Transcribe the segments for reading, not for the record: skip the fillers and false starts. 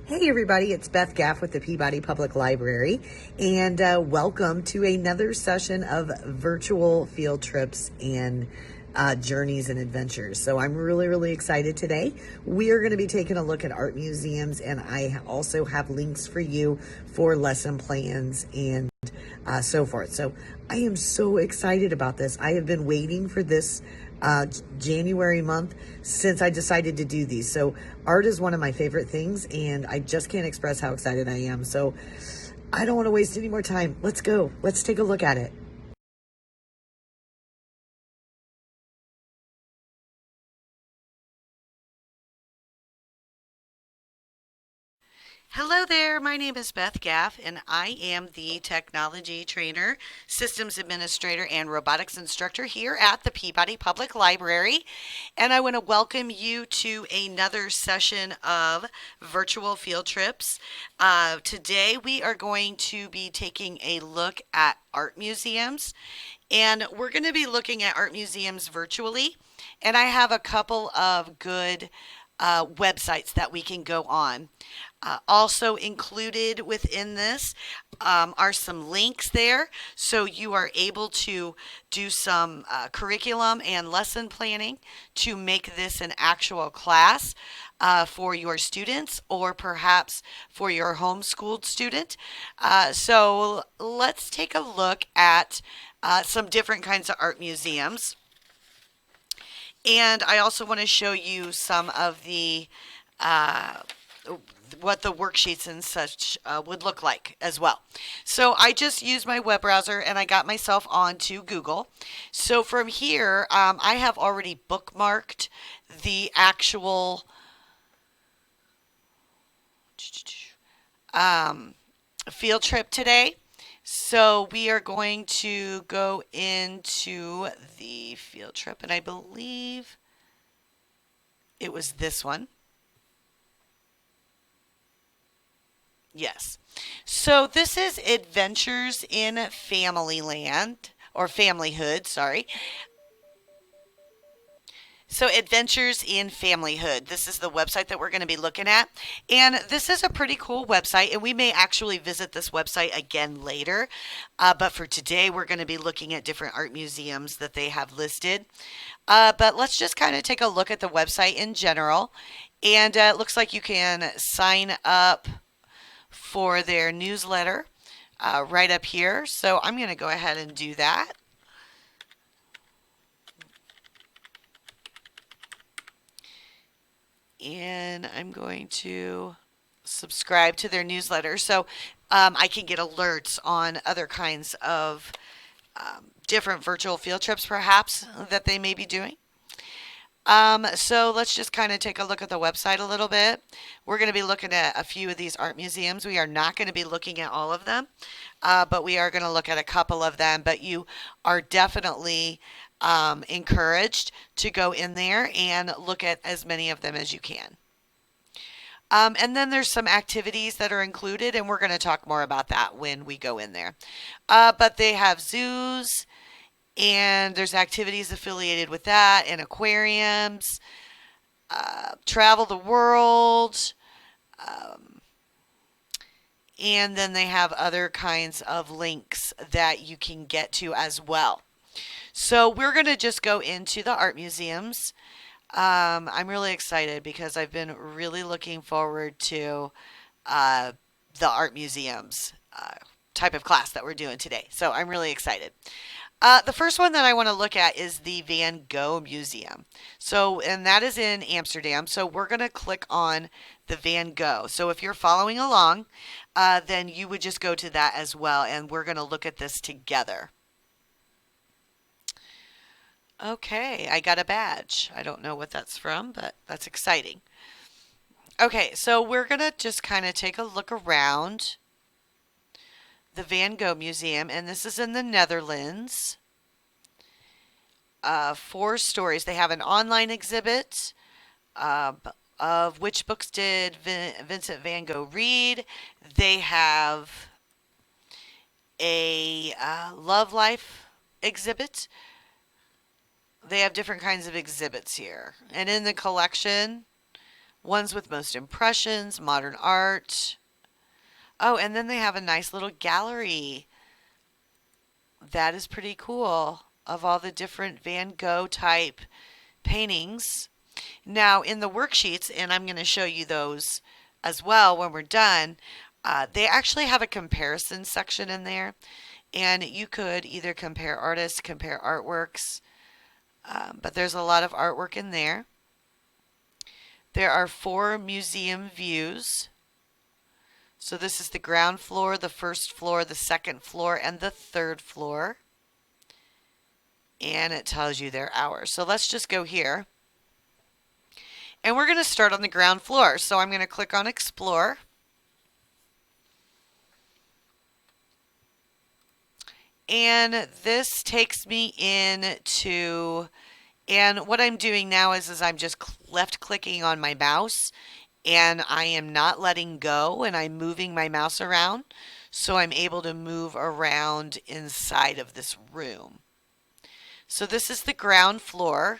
Hey everybody, it's Beth Gaff with the Peabody Public Library, and welcome to another session of virtual field trips and journeys and adventures. So I'm really excited today. We are going to be taking a look at art museums, and I also have links for you for lesson plans and so forth. So I am so excited about this. I have been waiting for this January month since I decided to do these. So art is one of my favorite things, and I just can't express how excited I am. So I don't want to waste any more time. Let's go. Let's take a look at it. Hello there, my name is Beth Gaff, and I am the technology trainer, systems administrator, and robotics instructor here at the Peabody Public Library. And I want to welcome you to another session of virtual field trips. Today we are going to be taking a look at art museums, and we're going to be looking at art museums virtually. And I have a couple of good websites that we can go on. Also included within this are some links there, so you are able to do some curriculum and lesson planning to make this an actual class for your students or perhaps for your homeschooled student. So let's take a look at some different kinds of art museums. And I also want to show you some of the what the worksheets and such would look like as well. So I just used my web browser and I got myself onto Google. So from here, I have already bookmarked the actual field trip today. So we are going to go into the field trip, and I believe it was this one. Yes. So this is Adventures in Familyland, or Familyhood, sorry. So Adventures in Familyhood. This is the website that we're going to be looking at. And this is a pretty cool website, and we may actually visit this website again later. But for today, we're going to be looking at different art museums that they have listed. But let's just kind of take a look at the website in general. And it looks like you can sign up for their newsletter right up here. So I'm going to go ahead and do that. And I'm going to subscribe to their newsletter so I can get alerts on other kinds of different virtual field trips perhaps that they may be doing. So let's just kind of take a look at the website a little bit. We're going to be looking at a few of these art museums. We are not going to be looking at all of them, but we are going to look at a couple of them. But you are definitely encouraged to go in there and look at as many of them as you can. And then there's some activities that are included, and we're going to talk more about that when we go in there. But they have zoos, and there's activities affiliated with that, and aquariums, travel the world, and then they have other kinds of links that you can get to as well. So we're going to just go into the art museums. I'm really excited because I've been really looking forward to the art museums type of class that we're doing today. So I'm really excited. The first one that I want to look at is the Van Gogh Museum. So, and that is in Amsterdam. So we're going to click on the Van Gogh. So if you're following along, then you would just go to that as well. And we're going to look at this together. Okay, I got a badge. I don't know what that's from, but that's exciting. Okay, so we're going to just kind of take a look around the Van Gogh Museum, and this is in the Netherlands. 4 stories. They have an online exhibit of which books did Vincent van Gogh read. They have a love life exhibit. They have different kinds of exhibits here. And in the collection, Ones with most impressions, modern art. Oh, and then they have a nice little gallery. That is pretty cool of all the different Van Gogh type paintings. Now, in the worksheets, and I'm going to show you those as well when we're done, they actually have a comparison section in there. And you could either compare artists, compare artworks, but there's a lot of artwork in there. There are 4 museum views. So this is the ground floor, the first floor, the second floor, and the third floor. And it tells you their hours. So let's just go here. And we're going to start on the ground floor. So I'm going to click on Explore. And this takes me into, and what I'm doing now is I'm just left clicking on my mouse and I am not letting go and I'm moving my mouse around so I'm able to move around inside of this room. So this is the ground floor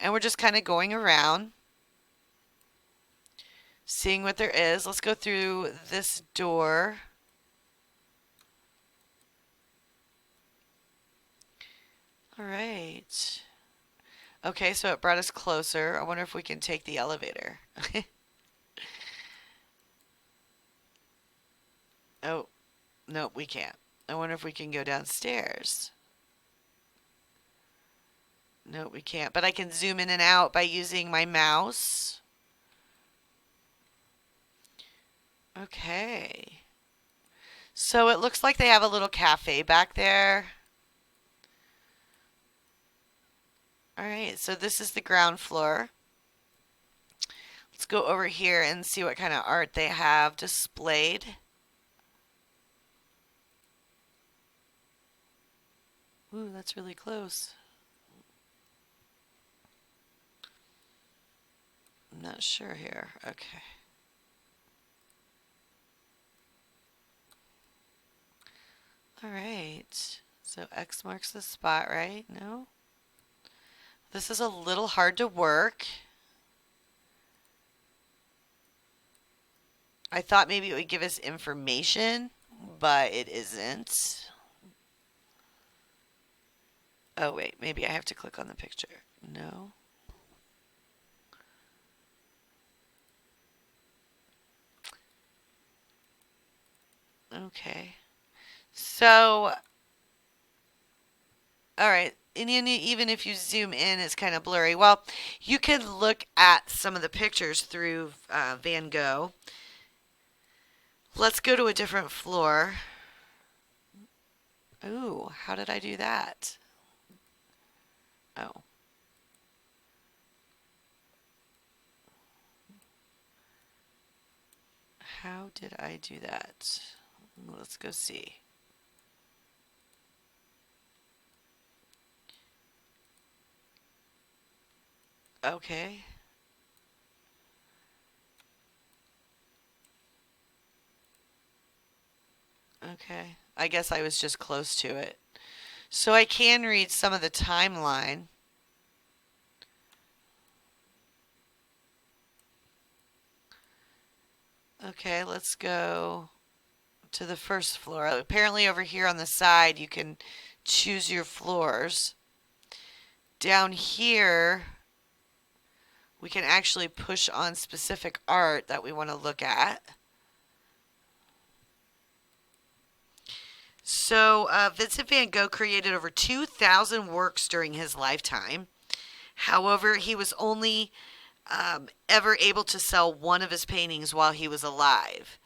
and we're just kind of going around seeing what there is. Let's go through this door. All right. Okay, so it brought us closer. I wonder if we can take the elevator. Oh, no, we can't. I wonder if we can go downstairs. No, we can't. But I can zoom in and out by using my mouse. Okay. So it looks like they have a little cafe back there. Alright, so this is the ground floor. Let's go over here and see what kind of art they have displayed. Ooh, that's really close. I'm not sure here. Okay. Alright, so X marks the spot, right? No? This is a little hard to work. I thought maybe it would give us information, but it isn't. Oh wait, maybe I have to click on the picture. No. Okay. So, alright. And even if you zoom in, it's kind of blurry. Well, you could look at some of the pictures through Van Gogh. Let's go to a different floor. Ooh, how did I do that? Oh. How did I do that? Let's go see. Okay. Okay. I guess I was just close to it. So I can read some of the timeline. Okay, let's go to the first floor. Apparently over here on the side you can choose your floors. Down here we can actually push on specific art that we want to look at. So Vincent van Gogh created over 2,000 works during his lifetime. However, he was only ever able to sell one of his paintings while he was alive.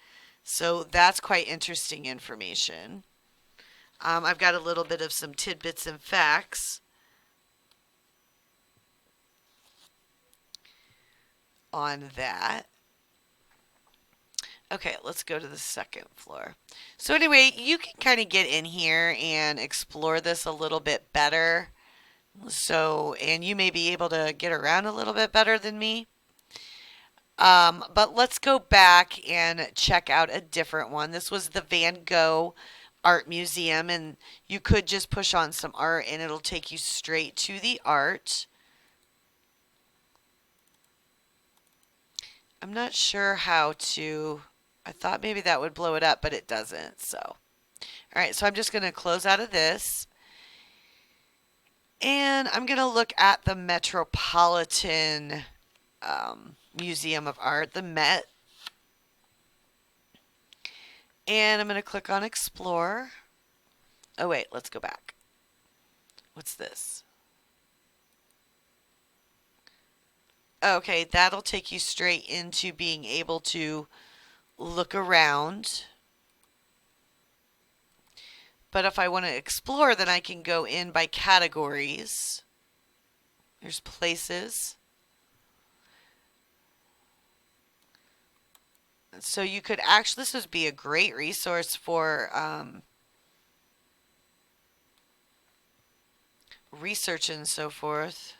So that's quite interesting information. I've got a little bit of some tidbits and facts on that. Okay, let's go to the second floor. So anyway, you can kind of get in here and explore this a little bit better. So, and you may be able to get around a little bit better than me. But let's go back and check out a different one. This was the Van Gogh Art Museum, and you could just push on some art and it'll take you straight to the art. I'm not sure how to. I thought maybe that would blow it up, but it doesn't. So, all right, so I'm just going to close out of this. And I'm going to look at the Metropolitan Museum of Art, the Met. And I'm going to click on Explore. Oh, wait, let's go back. What's this? Okay, that'll take you straight into being able to look around. But if I want to explore, then I can go in by categories. There's places. So you could actually, this would be a great resource for research and so forth.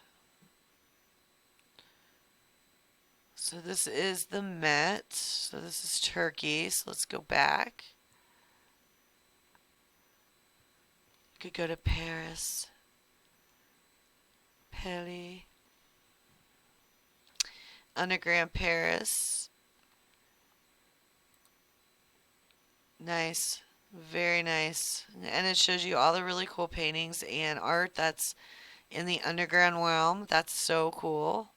So this is the Met. So this is Turkey. So let's go back. You could go to Paris. Paris. Underground Paris. Nice. Very nice. And it shows you all the really cool paintings and art that's in the underground realm. That's so cool.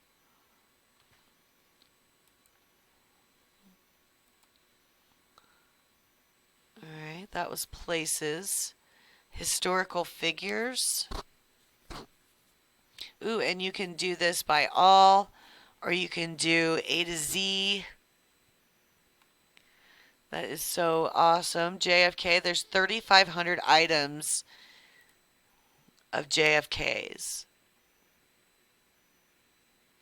Alright, that was places. Historical figures. Ooh, and you can do this by all, or you can do A to Z. That is so awesome. JFK, there's 3,500 items of JFK's.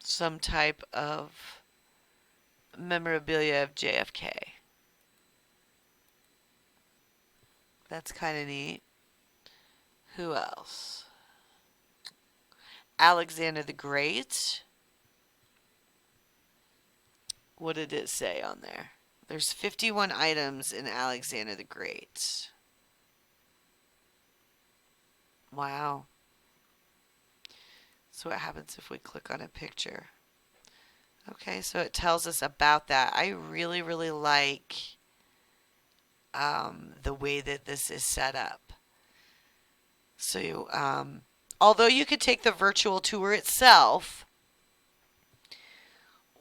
Some type of memorabilia of JFK. That's kind of neat. Who else? Alexander the Great. What did it say on there? There's 51 items in Alexander the Great. Wow. So what happens if we click on a picture? Okay, so it tells us about that. I really, really like the way that this is set up. So you, although you could take the virtual tour itself,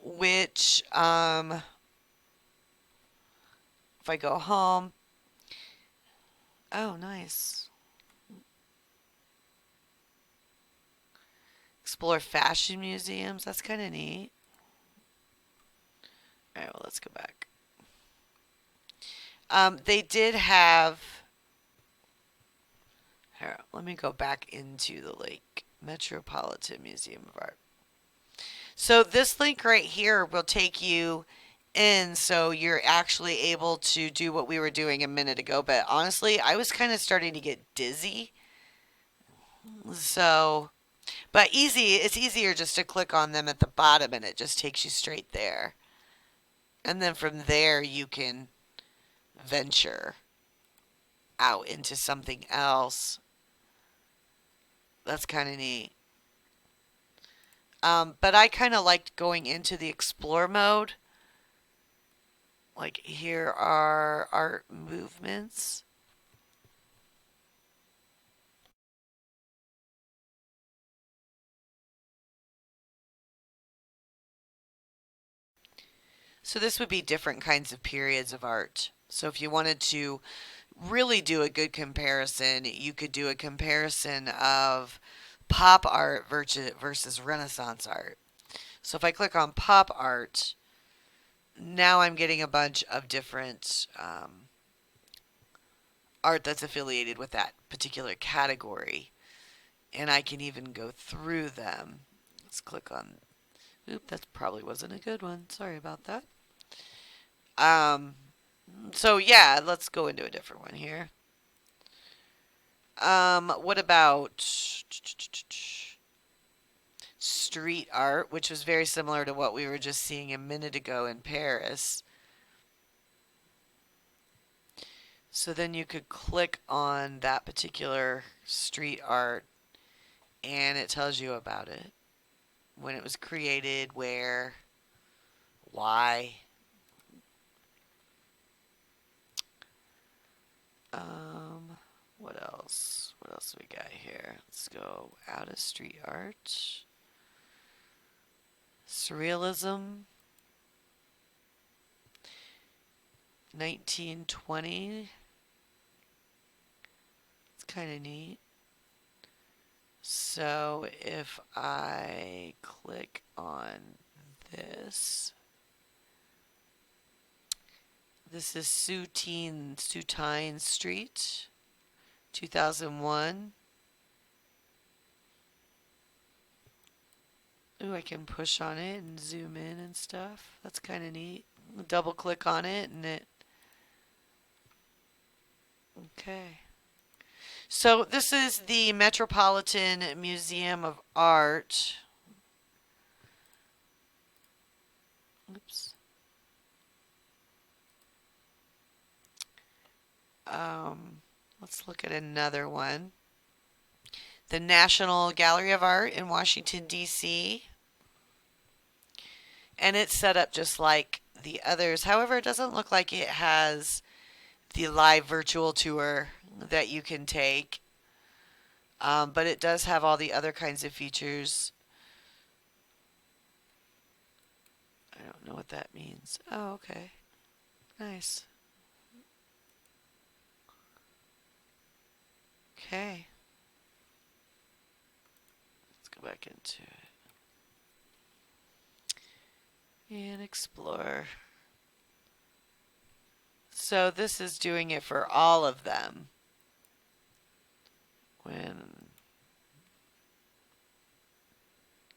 which if I go home, oh nice. Explore fashion museums, that's kind of neat. Alright, well let's go back. They did have, here, let me go back into the link, Metropolitan Museum of Art. So this link right here will take you in, so you're actually able to do what we were doing a minute ago. But honestly, I was kind of starting to get dizzy. So, but it's easier just to click on them at the bottom and it just takes you straight there. And then from there you can venture out into something else. That's kind of neat. But I kind of liked going into the explore mode. Like here are art movements. So this would be different kinds of periods of art. So if you wanted to really do a good comparison, you could do a comparison of pop art versus Renaissance art. So if I click on pop art, now I'm getting a bunch of different art that's affiliated with that particular category. And I can even go through them. Let's click on, oop, that probably wasn't a good one. Sorry about that. So yeah, let's go into a different one here. What about street art, which was very similar to what we were just seeing a minute ago in Paris. So then you could click on that particular street art and it tells you about it. When it was created, where, Why? Um, what else? What else we got here? Let's go out of street art. Surrealism. 1920. It's kind of neat. So if I click on this, this is Soutine Street, 2001. Ooh, I can push on it and zoom in and stuff. That's kind of neat. Double click on it and it. Okay. So this is the Metropolitan Museum of Art. Oops. Let's look at another one. The National Gallery of Art in Washington, D.C. And it's set up just like the others. However, it doesn't look like it has the live virtual tour that you can take. But it does have all the other kinds of features. I don't know what that means. Oh, okay. Nice. Okay. Let's go back into it. And explore. So this is doing it for all of them.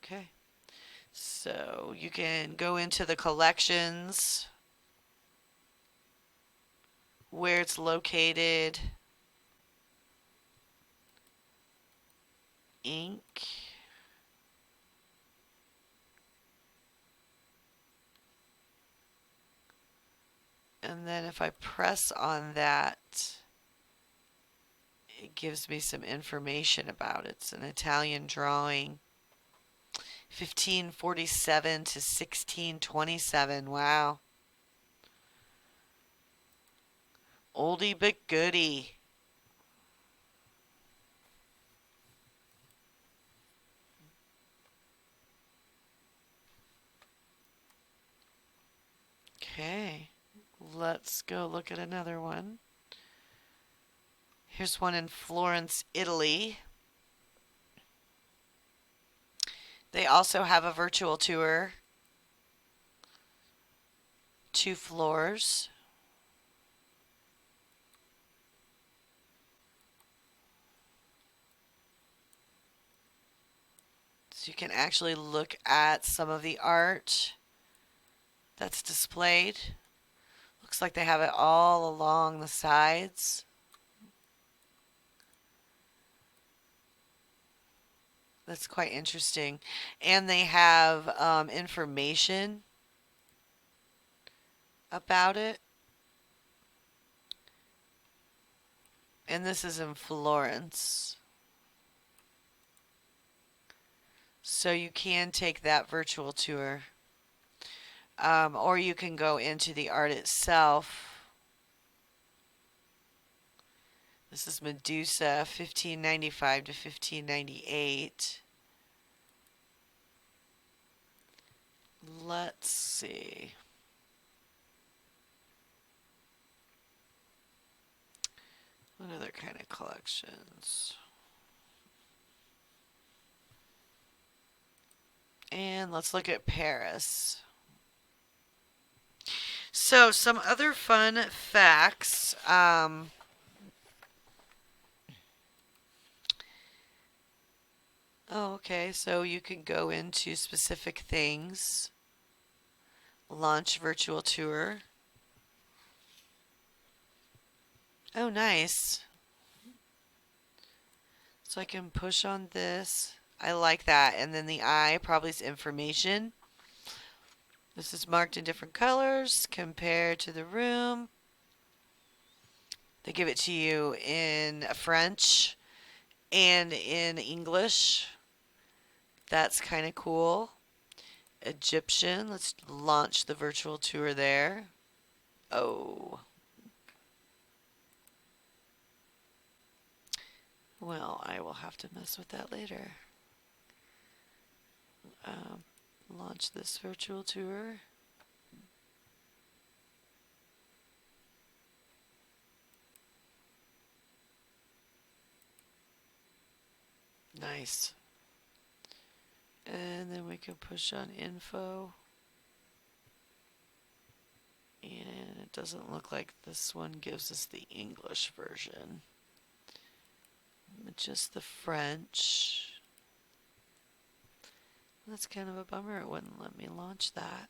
Okay. So you can go into the collections, where it's located, ink, and then if I press on that, it gives me some information about it. It's an Italian drawing. 1547 to 1627. Wow. Oldie but goodie. Okay. Let's go look at another one. Here's one in Florence, Italy. They also have a virtual tour. 2 floors. So you can actually look at some of the art that's displayed. Looks like they have it all along the sides. That's quite interesting. And they have information about it. And this is in Florence. So you can take that virtual tour. Or you can go into the art itself. This is Medusa, 1595 to 1598. Let's see. What other kind of collections? And let's look at Paris. So, some other fun facts. Oh, okay. So you can go into specific things. Launch virtual tour. Oh, nice. So I can push on this. I like that. And then the eye probably is information. This is marked in different colors compared to the room. They give it to you in French and in English. That's kind of cool. Egyptian. Let's launch the virtual tour there. Oh. Well, I will have to mess with that later. Um, Launch this virtual tour. Nice. And then we can push on info. And it doesn't look like this one gives us the English version. Just the French. That's kind of a bummer. It wouldn't let me launch that.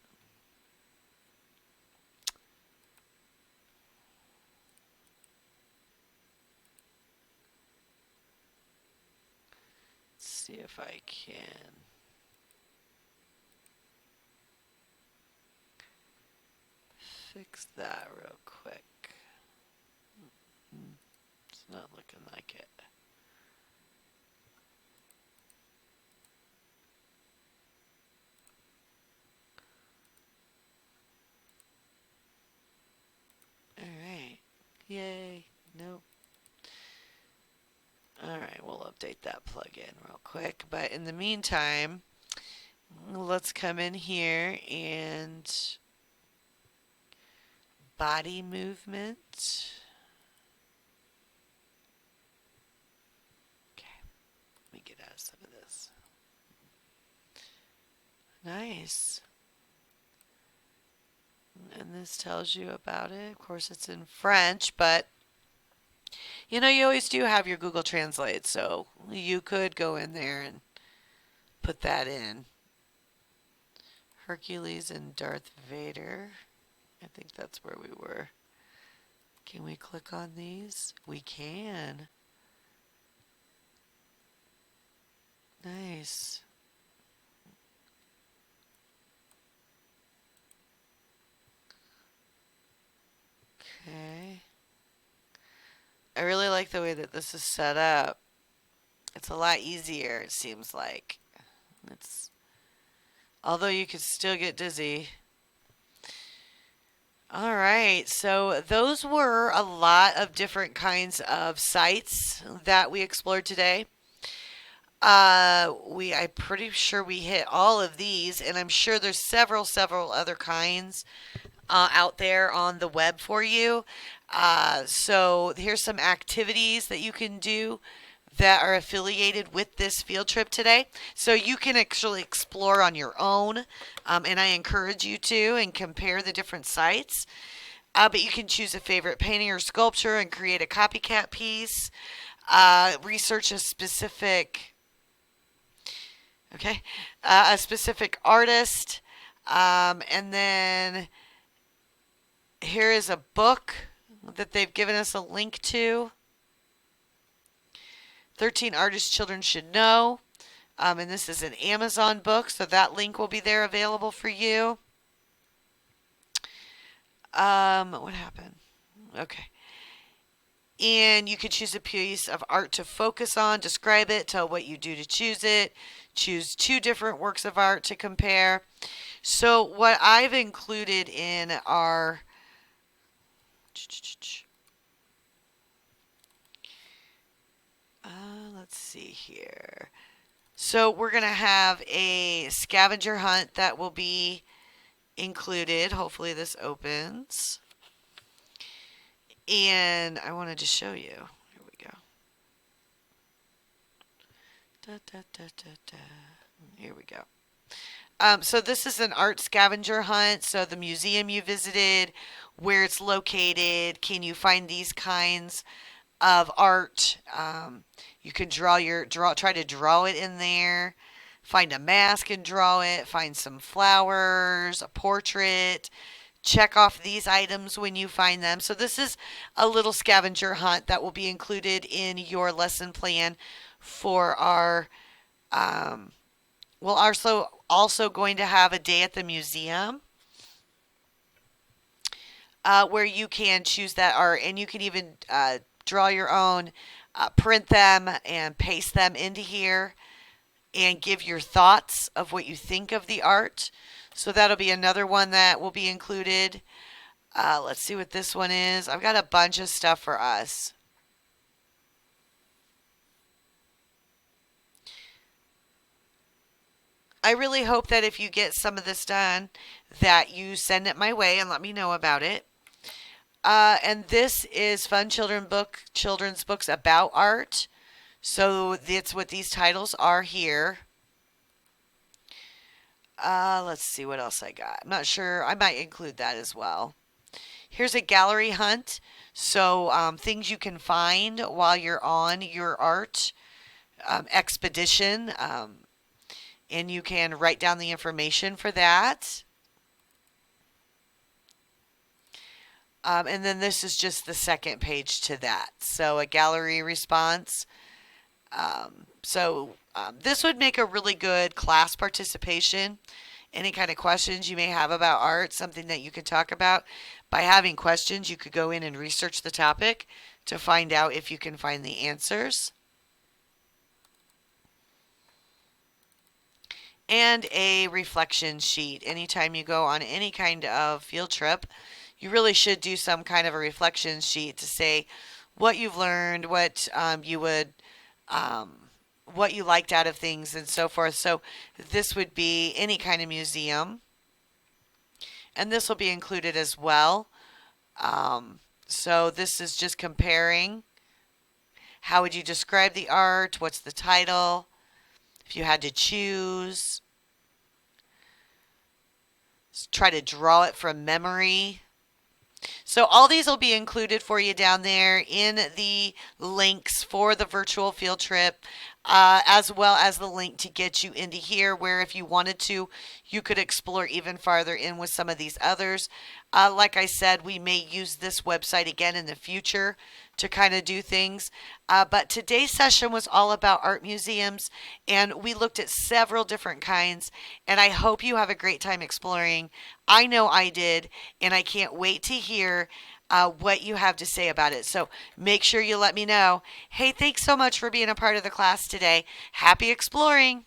Let's see if I can. Fix that real quick. It's not looking like it. Alright. Yay. Nope. Alright, we'll update that plugin real quick. But in the meantime, let's come in here and body movement. Okay, let me get out of some of this. Nice. And this tells you about it. Of course, it's in French, but you know, you always do have your Google Translate, so you could go in there and put that in. Hercules and Darth Vader. I think that's where we were. Can we click on these? We can. Nice. Okay. I really like the way that this is set up. It's a lot easier, it seems like. Although you could still get dizzy. All right, so those were a lot of different kinds of sites that we explored today. I'm pretty sure we hit all of these, and I'm sure there's several other kinds out there on the web for you. So here's some activities that you can do that are affiliated with this field trip today. So you can actually explore on your own, and I encourage you to and compare the different sites. But you can choose a favorite painting or sculpture and create a copycat piece. Research a specific a specific artist, and then here is a book that they've given us a link to. 13 artists children should know. And this is an Amazon book, so that link will be there available for you. What happened? Okay. And you could choose a piece of art to focus on, describe it, tell what you do to choose it, choose 2 different works of art to compare. So what I've included in our let's see here. So we're going to have a scavenger hunt that will be included. Hopefully this opens. And I wanted to show you. Here we go. Here we go. So this is an art scavenger hunt. So the museum you visited, where it's located, can you find these kinds of art? You can try to draw it in there. Find a mask and draw it. Find some flowers, a portrait. Check off these items when you find them. So this is a little scavenger hunt that will be included in your lesson plan for our we're also going to have a day at the museum where you can choose that art, and you can even draw your own, print them, and paste them into here. and give your thoughts of what you think of the art. So that'll be another one that will be included. Let's see what this one is. I've got a bunch of stuff for us. I really hope that if you get some of this done, that you send it my way and let me know about it. And this is fun children's books about art. So that's what these titles are here. Let's see what else I got. I'm not sure. I might include that as well. Here's a gallery hunt. So things you can find while you're on your art expedition. And you can write down the information for that. And then this is just the second page to that. So a gallery response. This would make a really good class participation. Any kind of questions you may have about art, something that you could talk about. By having questions, you could go in and research the topic to find out if you can find the answers. And a reflection sheet. Anytime you go on any kind of field trip, you really should do some kind of a reflection sheet to say what you've learned, what you liked out of things, and so forth. So this would be any kind of museum, and this will be included as well. So this is just comparing. How would you describe the art? What's the title? If you had to choose, try to draw it from memory. So all these will be included for you down there in the links for the virtual field trip, as well as the link to get you into here, where if you wanted to, you could explore even farther in with some of these others. Like I said, we may use this website again in the future to kind of do things. But today's session was all about art museums, and we looked at several different kinds, and I hope you have a great time exploring. I know I did, and I can't wait to hear what you have to say about it. So make sure you let me know. Hey, thanks so much for being a part of the class today. Happy exploring!